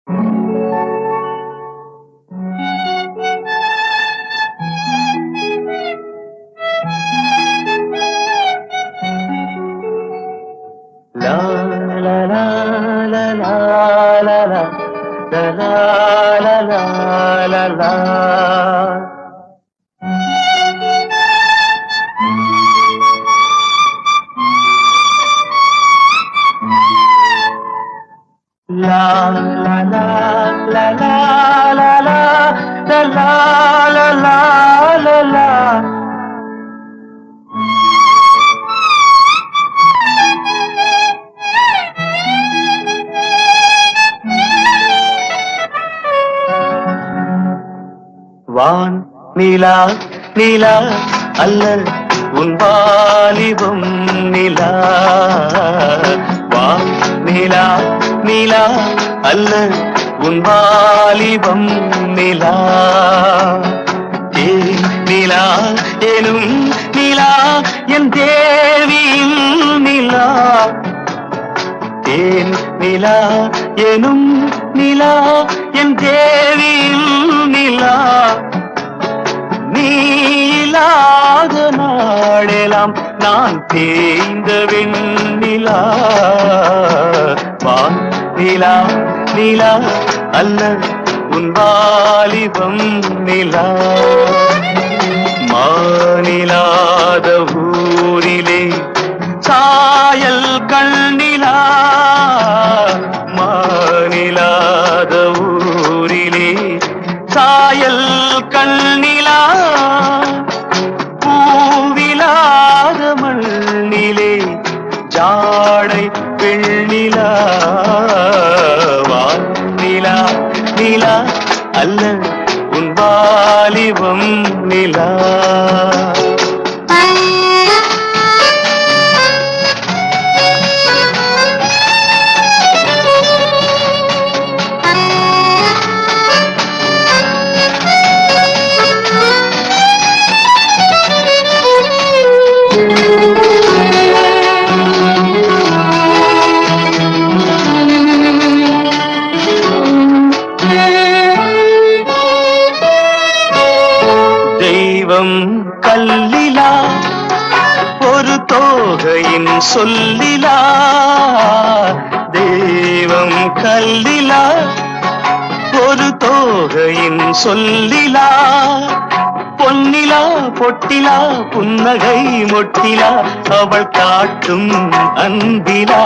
La la la la la la la la la la la la. La la la la la la la la la la la la. வான் நிலா நிலா அல்ல உன் வாலிபம் நிலா. வான் நிலா நிலா அல்ல உன் வாலிபம் நிலா. நிலா எனும் நிலா என் தேவியின் நிலா. தேன் நிலா எனும் நிலா என் தேவியின் நிலா. நீ இல்லாத நாளெல்லாம் நான் தேய்ந்த வெண்ணிலா. வான் நிலா நிலா அல்ல உன் வாலிபம் நிலா. மாநிலாத ஊரிலே சாயல் கண்ணிலா. மாநிலாத ஊரிலே சாயல் கண்ணிலா. பூவிலாத மண்ணிலே ஜாடை பெண்ணிலா. வான் நிலா நிலா அல்ல உன் வாலிபம் நிலா. தெய்வம் கல்லிலா ஒரு தோகையின் சொல்லிலா. தெய்வம் கல்லிலா ஒரு தோகையின் சொல்லிலா. பொன்னிலா பொட்டிலா புன்னகை மொட்டிலா அவள் காட்டும் அன்பிலா.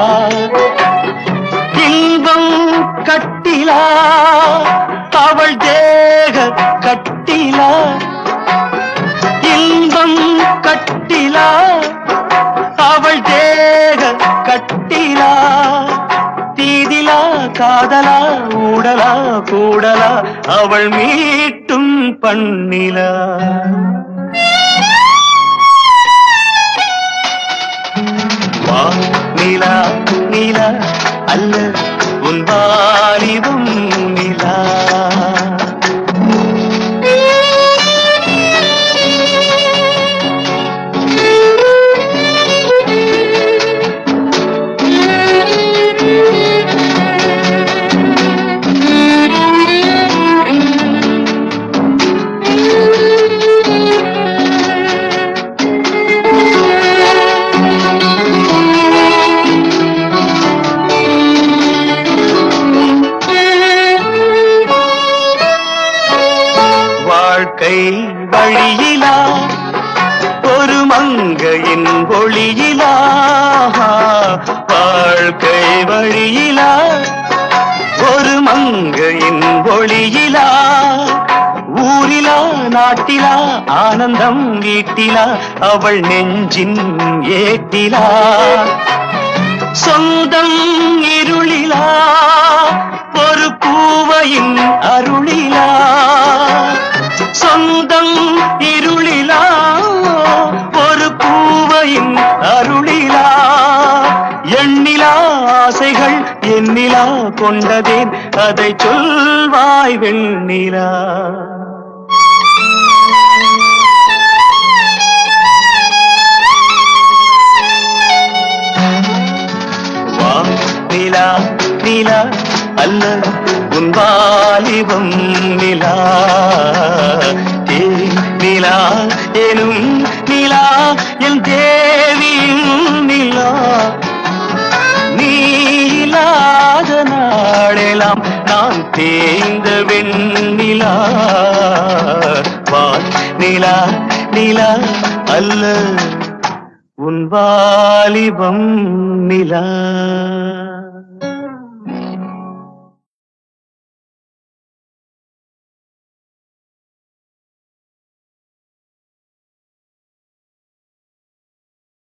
இன்பம் கட்டிலா அவள் தேக கட்டிலா. இன்பம் கட்டிலா அவள் தேக கட்டிலா. தீதிலா காதலா ஊடலா கூடலா அவள் மீட்டும் பண்ணிலா. வா நிலா நிலா அல்ல உன் வாலிபம் நிலா. வாழ்க்கை வழியிலா ஒரு மங்கையின் ஒளியிலா. வாழ்க்கை வழியிலா ஒரு மங்கையின் ஒளியிலா. ஊரிலா நாட்டிலா ஆனந்தம் வீட்டிலா அவள் நெஞ்சின் ஏட்டிலா. சொந்தம் இருளிலா ஒரு பூவையின் அருளிலா. சொந்தம் இருளிலா ஒரு பூவையின் அருளிலா. எண்ணிலா ஆசைகள் எண்ணிலா கொண்டதேன் அதை சொல்வாய் வெண்ணிலா. வா நிலா நிலா அல்ல உன் வாலிபம் நிலா நிலா எனும் நிலா என் தேவியின் நிலா நீ இல்லாத நாளெல்லாம் நான் தேய்ந்த வெண்ணிலா வான் நிலா நிலா அல்ல உன் வாலிபம் நிலா